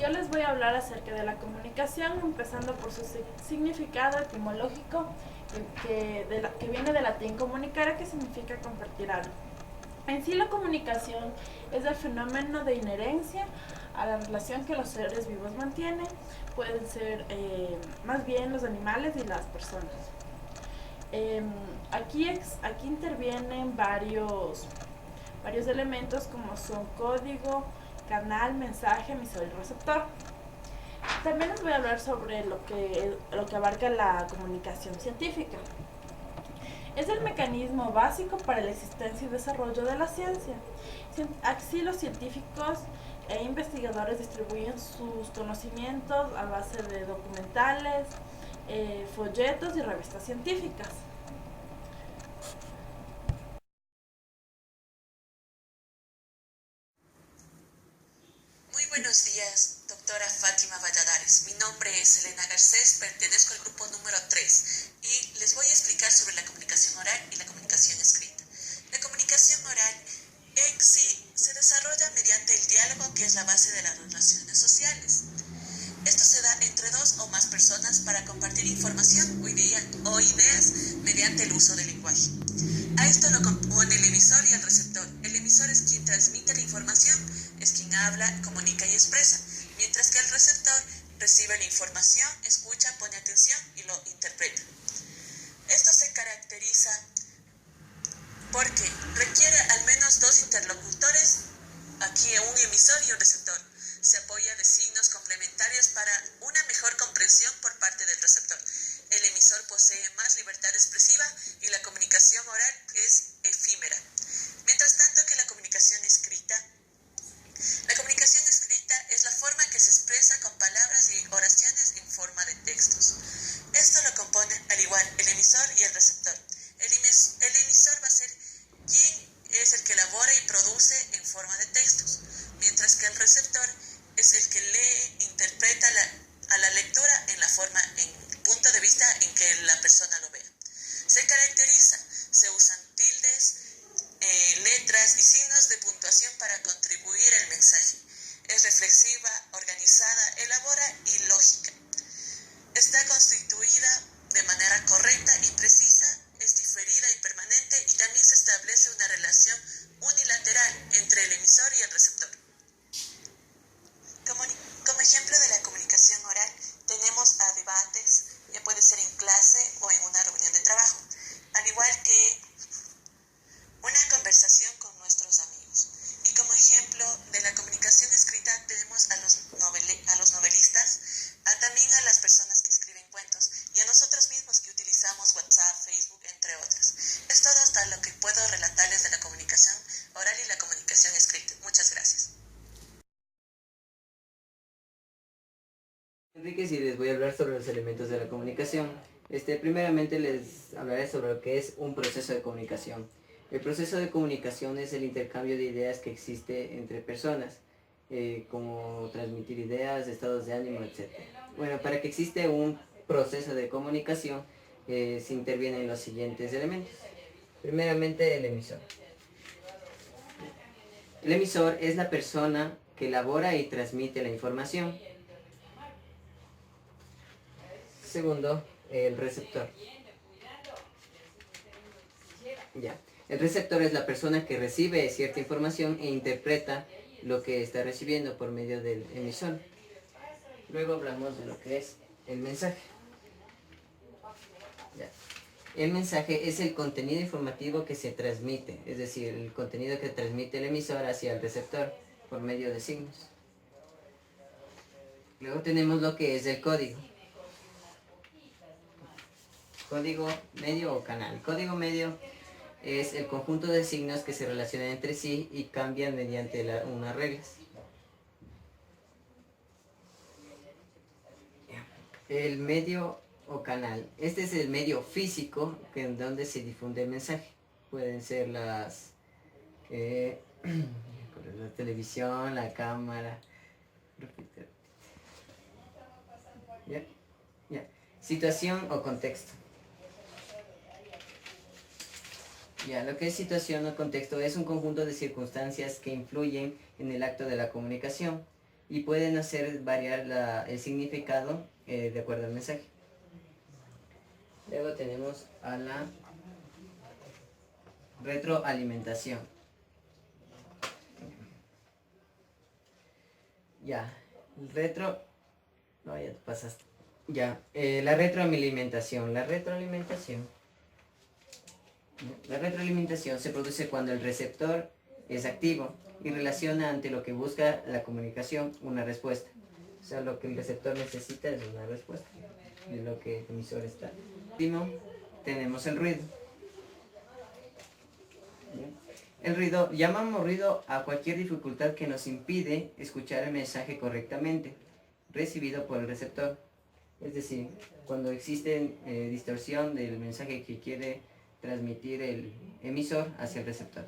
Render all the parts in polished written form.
Yo les voy a hablar acerca de la comunicación, empezando por su significado etimológico, que viene del latín comunicare, que significa compartir algo. En sí, la comunicación es el fenómeno de inherencia a la relación que los seres vivos mantienen. Pueden ser más bien los animales y las personas. Aquí intervienen varios elementos como son código, canal, mensaje, emisor y receptor. También les voy a hablar sobre lo que abarca la comunicación científica. Es el mecanismo básico para la existencia y desarrollo de la ciencia. Así los científicos e investigadores distribuyen sus conocimientos a base de documentales, folletos y revistas científicas. Muy buenos días, doctora Fátima Valladares. Mi nombre es Elena Garcés, pertenezco al grupo número 3 y les voy a explicar sobre la comunicación oral y la comunicación escrita. La comunicación oral en sí se desarrolla mediante el diálogo, que es la base de las relaciones sociales. Esto se da entre dos o más personas para compartir información o ideas mediante el uso del lenguaje. A esto lo compone el emisor y el receptor. El emisor es quien transmite la información, es quien habla, comunica y expresa, mientras que el receptor recibe la información, escucha, pone atención y lo interpreta. Esto se caracteriza porque requiere al menos dos interlocutores, aquí un emisor y un receptor. Se apoya de signos complementarios para una mejor comprensión por parte del receptor. El emisor posee más libertad expresiva y la comunicación oral es efímera. Mientras tanto que la comunicación escrita es la forma en que se expresa con palabras y oraciones en forma de textos. Esto lo componen al igual el emisor y el receptor. El emisor va a ser quien es el que elabora y produce en forma de textos, mientras que el receptor es el que lee, interpreta a la lectura en la forma, en el punto de vista en que la persona lo vea. Se usan tildes, letras y signos de puntuación para contribuir al mensaje. Es reflexiva, organizada, elabora y lógica. Está constituida de manera correcta y precisa, es diferida y permanente, y también se establece una relación unilateral entre el emisor y el receptor. Como ejemplo de la comunicación oral, tenemos a debates, ya puede ser en clase o en una reunión de trabajo, al igual que una conversación con nuestros amigos. Y como ejemplo de la comunicación escrita tenemos a los novelistas, también a las personas que escriben cuentos y a nosotros mismos que utilizamos WhatsApp, Facebook, entre otras. Es todo hasta lo que puedo relatarles de la comunicación oral y la comunicación escrita. Muchas gracias. Enrique, y les voy a hablar sobre los elementos de la comunicación. Primeramente les hablaré sobre lo que es un proceso de comunicación. El proceso de comunicación es el intercambio de ideas que existe entre personas, como transmitir ideas, estados de ánimo, etc. Bueno, para que existe un proceso de comunicación, se intervienen los siguientes elementos. Primeramente, el emisor. El emisor es la persona que elabora y transmite la información. Segundo, el receptor. Ya. El receptor es la persona que recibe cierta información e interpreta lo que está recibiendo por medio del emisor. Luego hablamos de lo que es el mensaje. Ya. El mensaje es el contenido informativo que se transmite, es decir, el contenido que transmite el emisor hacia el receptor por medio de signos. Luego tenemos lo que es el código. Código medio o canal. Código medio es el conjunto de signos que se relacionan entre sí y cambian mediante unas reglas. El medio o canal. Este es el medio físico en donde se difunde el mensaje. Pueden ser la televisión, la cámara. ¿Ya? ¿Ya? Situación o contexto. Ya, lo que es situación o contexto es un conjunto de circunstancias que influyen en el acto de la comunicación. y pueden hacer variar el significado de acuerdo al mensaje. Luego tenemos a la retroalimentación. Ya, no, ya te pasaste. Ya, la retroalimentación. La retroalimentación se produce cuando el receptor es activo y relaciona ante lo que busca la comunicación una respuesta. O sea, lo que el receptor necesita es una respuesta de lo que el emisor está. Último, tenemos el ruido. El ruido, llamamos ruido a cualquier dificultad que nos impide escuchar el mensaje correctamente, recibido por el receptor. Es decir, cuando existe distorsión del mensaje que quiere transmitir el emisor hacia el receptor.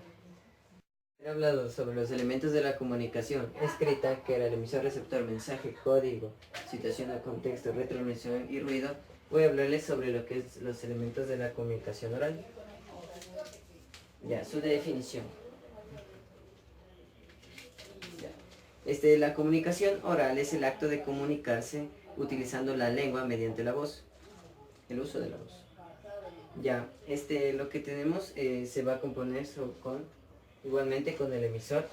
He hablado sobre los elementos de la comunicación escrita, que era el emisor, receptor, mensaje, código, situación o contexto, retroalimentación y ruido. Voy a hablarles sobre lo que es los elementos de la comunicación oral. Ya, su definición. Ya. La comunicación oral es el acto de comunicarse utilizando la lengua mediante la voz, el uso de la voz. Ya, lo que tenemos se va a componer igualmente con el emisor,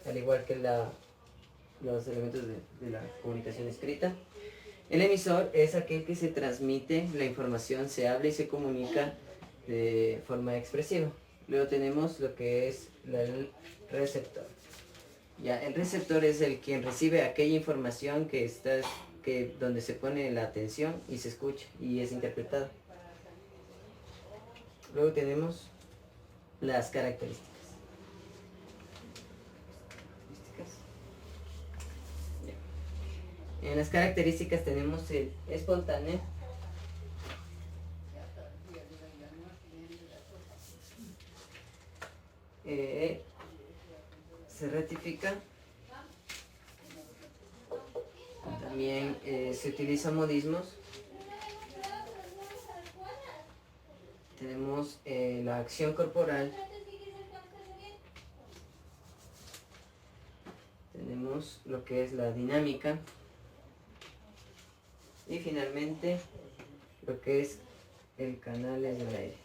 al igual que los elementos de la comunicación escrita. El emisor es aquel que se transmite la información, se habla y se comunica de forma expresiva. Luego tenemos lo que es el receptor. Ya, el receptor es el quien recibe aquella información donde se pone la atención y se escucha y es interpretada. Luego tenemos las características. En las características tenemos el espontáneo, se ratifica, también se utilizan modismos, tenemos la acción corporal, tenemos lo que es la dinámica y finalmente lo que es el canal del aire.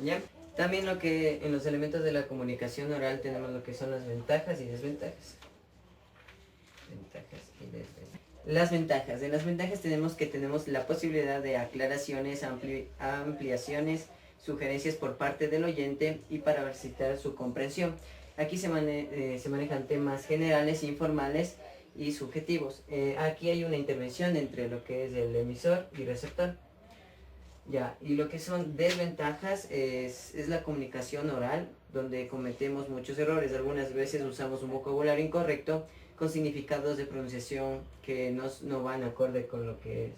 ¿Ya? También en los elementos de la comunicación oral tenemos lo que son las ventajas y desventajas. Las ventajas. En las ventajas tenemos la posibilidad de aclaraciones, ampliaciones, sugerencias por parte del oyente y para facilitar su comprensión. Aquí se manejan temas generales, informales y subjetivos. Aquí hay una intervención entre lo que es el emisor y receptor. Ya, y lo que son desventajas es la comunicación oral, donde cometemos muchos errores. Algunas veces usamos un vocabulario incorrecto con significados de pronunciación que no van acorde con lo que es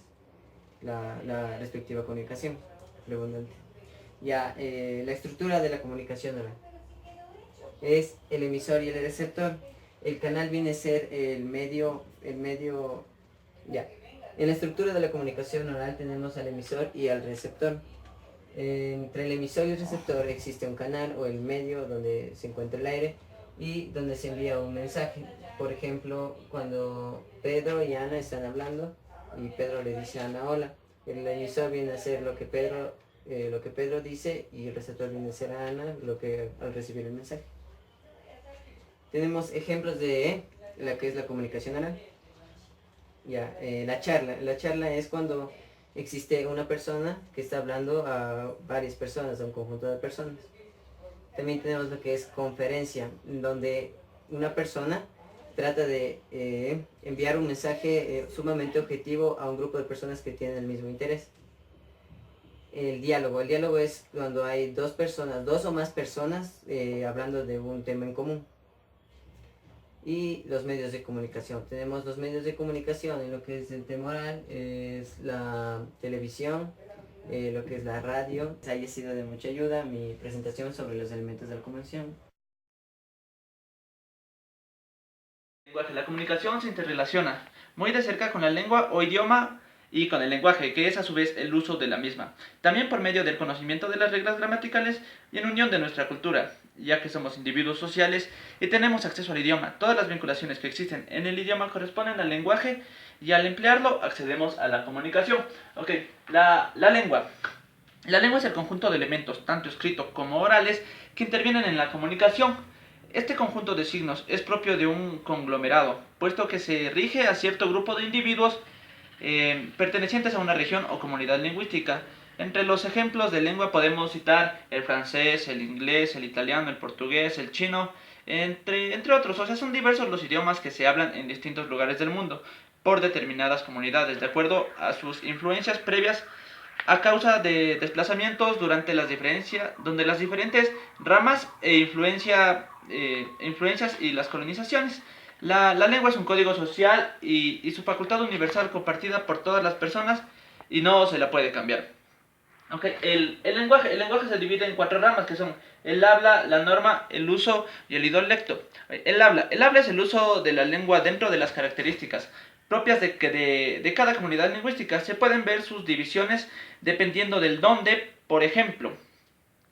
la respectiva comunicación redundante. Ya, la estructura de la comunicación oral es el emisor y el receptor. El canal viene a ser el medio, ya. En la estructura de la comunicación oral tenemos al emisor y al receptor. Entre el emisor y el receptor existe un canal o el medio donde se encuentra el aire y donde se envía un mensaje. Por ejemplo, cuando Pedro y Ana están hablando y Pedro le dice a Ana hola, el emisor viene a ser lo que Pedro dice y el receptor viene a ser a Ana al recibir el mensaje. Tenemos ejemplos de la que es la comunicación oral. Ya, la charla es cuando existe una persona que está hablando a varias personas, a un conjunto de personas. También tenemos lo que es conferencia, donde una persona trata de enviar un mensaje sumamente objetivo a un grupo de personas que tienen el mismo interés. El diálogo es cuando hay dos o más personas hablando de un tema en común. Y los medios de comunicación. Tenemos los medios de comunicación en lo que es el tema oral, es la televisión, lo que es la radio. Haya sido de mucha ayuda mi presentación sobre los elementos de la comunicación. La comunicación se interrelaciona muy de cerca con la lengua o idioma y con el lenguaje, que es a su vez el uso de la misma. También por medio del conocimiento de las reglas gramaticales y en unión de nuestra cultura, ya que somos individuos sociales y tenemos acceso al idioma. Todas las vinculaciones que existen en el idioma corresponden al lenguaje y al emplearlo accedemos a la comunicación. Ok, la lengua. La lengua es el conjunto de elementos, tanto escritos como orales, que intervienen en la comunicación. Este conjunto de signos es propio de un conglomerado, puesto que se rige a cierto grupo de individuos pertenecientes a una región o comunidad lingüística. Entre los ejemplos de lengua podemos citar el francés, el inglés, el italiano, el portugués, el chino, entre otros. O sea, son diversos los idiomas que se hablan en distintos lugares del mundo por determinadas comunidades, de acuerdo a sus influencias previas a causa de desplazamientos donde las diferentes ramas influencias y las colonizaciones. La lengua es un código social y su facultad universal compartida por todas las personas y no se la puede cambiar. Okay. El lenguaje se divide en 4 ramas que son el habla, la norma, el uso y el idiolecto. El habla es el uso de la lengua dentro de las características propias de cada comunidad lingüística. Se pueden ver sus divisiones dependiendo del dónde. Por ejemplo,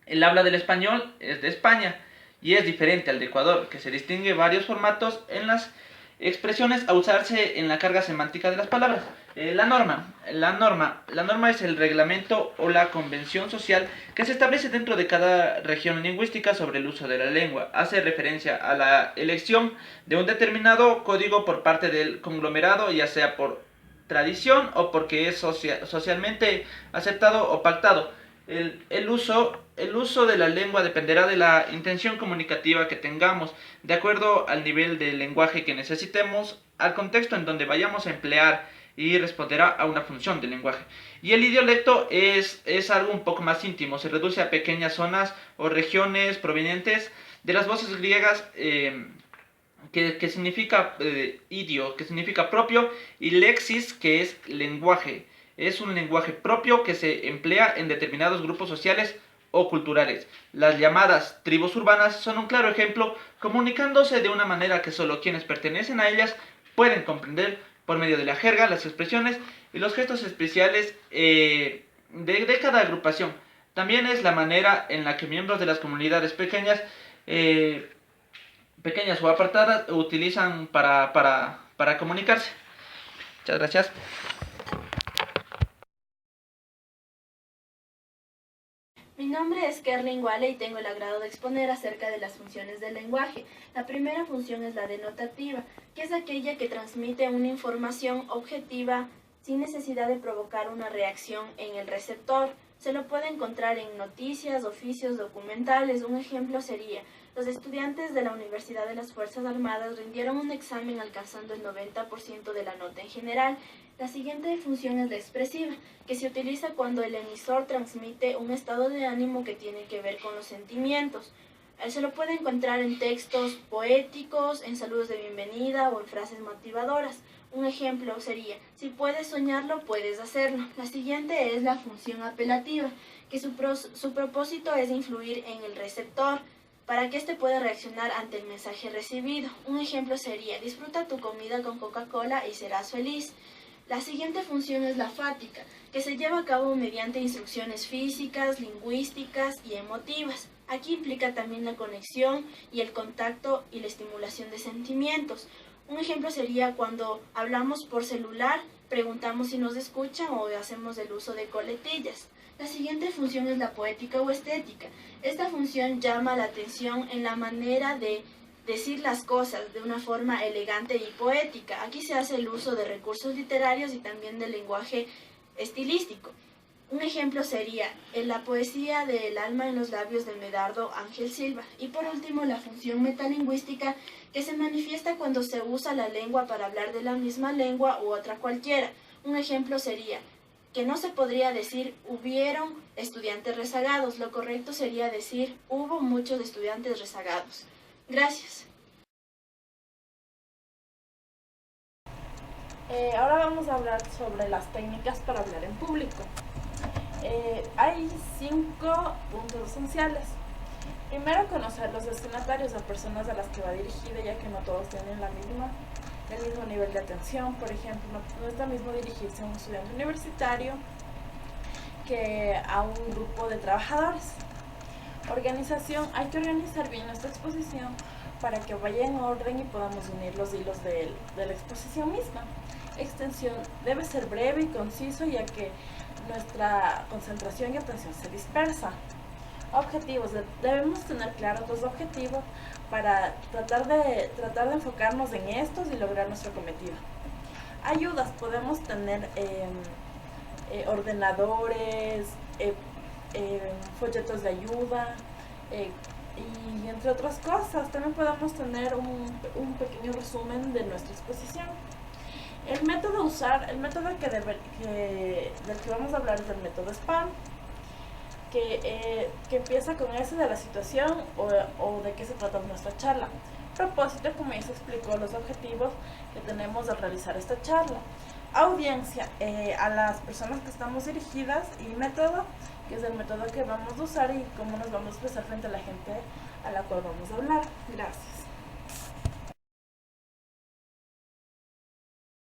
el habla del español es de España y es diferente al de Ecuador, que se distingue varios formatos en las expresiones a usarse en la carga semántica de las palabras. La norma es el reglamento o la convención social que se establece dentro de cada región lingüística sobre el uso de la lengua. Hace referencia a la elección de un determinado código por parte del conglomerado, ya sea por tradición o porque es socialmente aceptado o pactado. El uso de la lengua dependerá de la intención comunicativa que tengamos, de acuerdo al nivel de lenguaje que necesitemos, al contexto en donde vayamos a emplear y responderá a una función del lenguaje. Y el idiolecto es algo un poco más íntimo, se reduce a pequeñas zonas o regiones provenientes de las voces griegas que significa idio, que significa propio, y lexis, que es lenguaje. Es un lenguaje propio que se emplea en determinados grupos sociales o culturales. Las llamadas tribus urbanas son un claro ejemplo, comunicándose de una manera que solo quienes pertenecen a ellas pueden comprender por medio de la jerga, las expresiones y los gestos especiales de cada agrupación. También es la manera en la que miembros de las comunidades pequeñas o apartadas utilizan para comunicarse. Muchas gracias. Mi nombre es Kerlin Wale y tengo el agrado de exponer acerca de las funciones del lenguaje. La primera función es la denotativa, que es aquella que transmite una información objetiva sin necesidad de provocar una reacción en el receptor. Se lo puede encontrar en noticias, oficios, documentales. Un ejemplo sería: los estudiantes de la Universidad de las Fuerzas Armadas rindieron un examen alcanzando el 90% de la nota en general. La siguiente función es la expresiva, que se utiliza cuando el emisor transmite un estado de ánimo que tiene que ver con los sentimientos. Se lo puede encontrar en textos poéticos, en saludos de bienvenida o en frases motivadoras. Un ejemplo sería: si puedes soñarlo, puedes hacerlo. La siguiente es la función apelativa, que su propósito es influir en el receptor para que éste pueda reaccionar ante el mensaje recibido. Un ejemplo sería: disfruta tu comida con Coca-Cola y serás feliz. La siguiente función es la fática, que se lleva a cabo mediante instrucciones físicas, lingüísticas y emotivas. Aquí implica también la conexión y el contacto y la estimulación de sentimientos. Un ejemplo sería cuando hablamos por celular, preguntamos si nos escuchan o hacemos el uso de coletillas. La siguiente función es la poética o estética. Esta función llama la atención en la manera de decir las cosas de una forma elegante y poética. Aquí se hace el uso de recursos literarios y también del lenguaje estilístico. Un ejemplo sería en la poesía de El alma en los labios de Medardo Ángel Silva. Y por último, la función metalingüística, que se manifiesta cuando se usa la lengua para hablar de la misma lengua u otra cualquiera. Un ejemplo sería que no se podría decir hubieron estudiantes rezagados. Lo correcto sería decir hubo muchos estudiantes rezagados. Gracias. Ahora vamos a hablar sobre las técnicas para hablar en público. Hay 5 puntos esenciales. Primero, conocer los destinatarios o personas a las que va dirigida, ya que no todos tienen la misma el mismo nivel de atención. Por ejemplo, no es lo mismo dirigirse a un estudiante universitario que a un grupo de trabajadores. Organización, hay que organizar bien nuestra exposición para que vaya en orden y podamos unir los hilos de la exposición misma. Extensión, debe ser breve y conciso, ya que nuestra concentración y atención se dispersa. Objetivos, debemos tener claros los objetivos para tratar de enfocarnos en estos y lograr nuestro cometido. Ayudas, podemos tener ordenadores, folletos de ayuda, y entre otras cosas. También podemos tener un pequeño resumen de nuestra exposición. El método a usar, el método del que vamos a hablar es el método SPAM, que empieza con ese de la situación o de qué se trata nuestra charla. Propósito, como ya se explicó, los objetivos que tenemos al realizar esta charla. Audiencia, a las personas que estamos dirigidas, y método, que es el método que vamos a usar y cómo nos vamos a expresar frente a la gente a la cual vamos a hablar. Gracias.